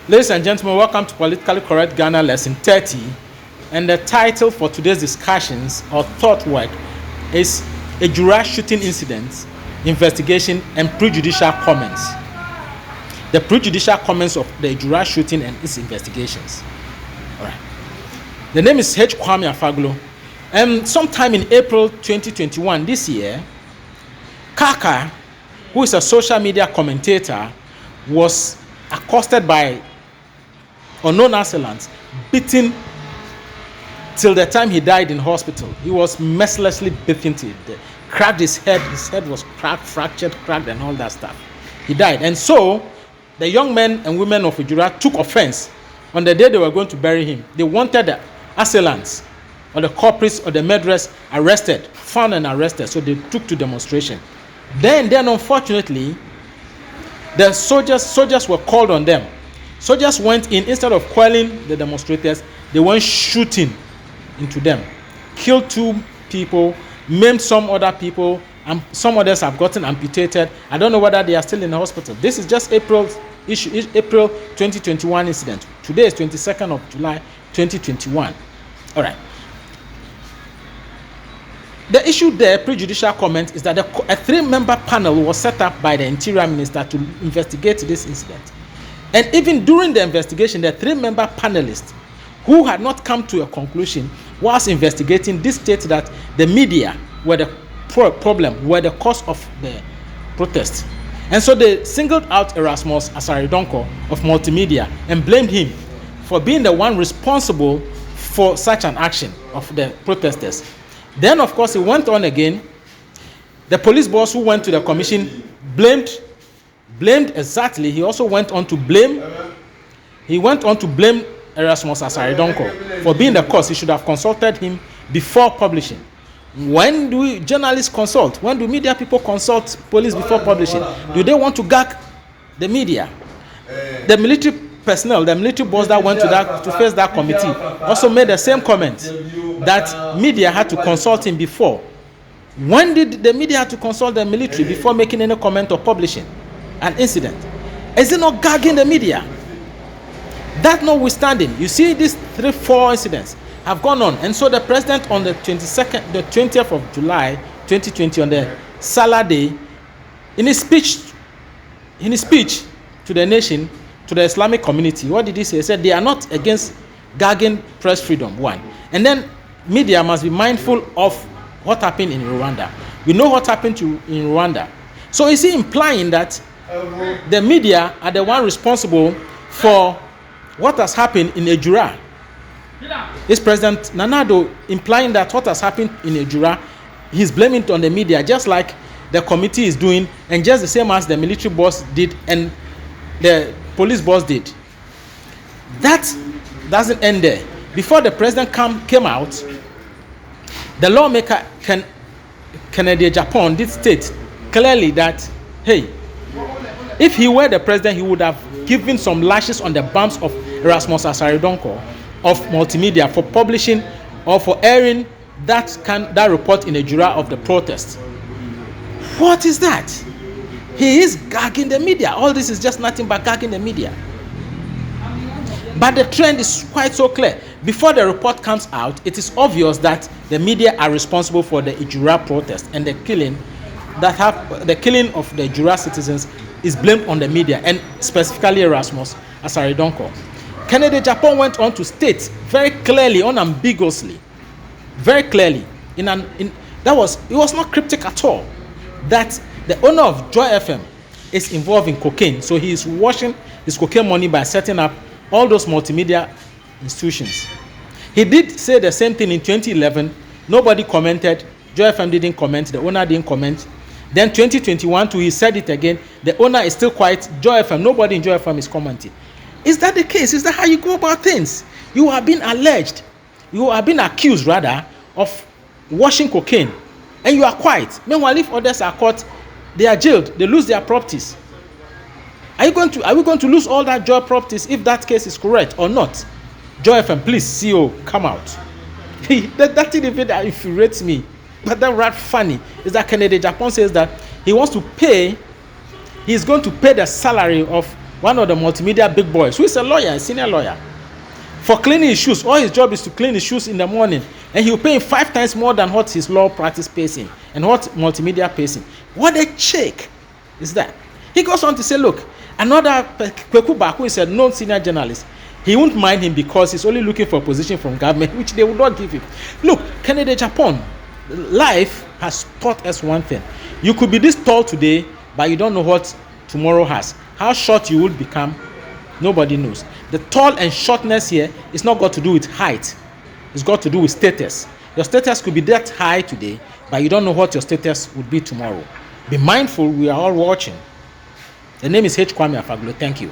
Ladies and gentlemen, welcome to Politically Correct Ghana Lesson 30. And the title for today's discussions or thought work is Ejura shooting incident, investigation, and prejudicial comments. The prejudicial comments of the Ejura shooting and its investigations. All right. The name is H. Kwame Afaglo. And sometime in April 2021, this year, Kaka, who is a social media commentator, was accosted by unknown assailants, beaten till the time he died in hospital. He was mercilessly beaten till death, cracked his head. His head was cracked, fractured, cracked, and all that stuff. He died. And so the young men and women of Ejura took offense on the day they were going to bury him. They wanted the assailants or the culprits or the murderers arrested, found and arrested. So they took to demonstration. Then unfortunately, the soldiers were called on them. Soldiers went in, instead of quelling the demonstrators, they went shooting into them, killed 2 people, maimed some other people, and some others have gotten amputated. I don't know whether they are still in the hospital. This is just April 2021 incident. Today is 22nd of July 2021. All right. The issue there, prejudicial comment, is that a 3-member panel was set up by the Interior Minister to investigate this incident. And even during the investigation, the 3-member panelists who had not come to a conclusion whilst investigating this state that the media were the problem, were the cause of the protest. And so they singled out Erasmus Asaridonko of Multimedia and blamed him for being the one responsible for such an action of the protesters. Then, of course, he went on again. The police boss who went to the commission blamed exactly. He also went on to blame Erasmus Asaridonko for being the cause. He should have consulted him before publishing. When do journalists consult? When do media people consult police before publishing? Do they want to gag the media? The military personnel, the military boss that went to face that committee also made the same comment that media had to consult him before. When did the media have to consult the military before making any comment or publishing an incident? Is it not gagging the media? That notwithstanding, you see these 4 incidents have gone on, and so the president on the 20th of July 2020, on the Salah Day, in his speech to the nation, to the Islamic community, what did he say? He said they are not against gagging press freedom, one. And then media must be mindful of what happened in Rwanda. We know what happened in Rwanda. So is he implying that the media are the one responsible for what has happened in Ejura? Is President Nanado implying that what has happened in Ejura, he's blaming it on the media, just like the committee is doing, and just the same as the military boss did and the police boss did? That doesn't end there. Before the president came out, the lawmaker Kennedy Japan did state clearly that, hey, if he were the president, he would have given some lashes on the bumps of Erasmus Asaridonko of Multimedia for publishing or for airing that report in Ejura of the protest. What is that? He is gagging the media. All this is just nothing but gagging the media. But the trend is quite so clear. Before the report comes out, it is obvious that the media are responsible for the Ejura protest, and the killing of the Ejura citizens is blamed on the media, and specifically Erasmus Asaridonko. Kennedy Japan went on to state very clearly, unambiguously, very clearly, it was not cryptic at all, that the owner of Joy FM is involved in cocaine. So he is washing his cocaine money by setting up all those multimedia institutions. He did say the same thing in 2011. Nobody commented. Joy FM didn't comment. The owner didn't comment. Then 2021 too, he said it again. The owner is still quiet. Joy FM, nobody in Joy FM is commenting. Is that the case? Is that how you go about things? You are being alleged. You are being accused, rather, of washing cocaine, and you are quiet. Meanwhile, if others are caught, they are jailed. They lose their properties. Are we going to lose all that Joy properties if that case is correct or not? Joy FM, please, CEO, come out. That thing that infuriates me. But that's right funny is that Kennedy Japan says that he's going to pay the salary of one of the multimedia big boys, who is a lawyer, a senior lawyer, for cleaning his shoes. All his job is to clean his shoes in the morning, and he'll pay him 5 times more than what his law practice pays him and what multimedia pays him. What a check is that? He goes on to say, look, another Kweku Baku is a known senior journalist. He won't mind him because he's only looking for a position from government, which they will not give him. Look, Canada, Japan, life has taught us one thing. You could be this tall today, but you don't know what tomorrow has. How short you will become, nobody knows. The tall and shortness here is not got to do with height. It's got to do with status. Your status could be that high today, but you don't know what your status would be tomorrow. Be mindful, we are all watching. The name is H. Kwame Afaglo. Thank you.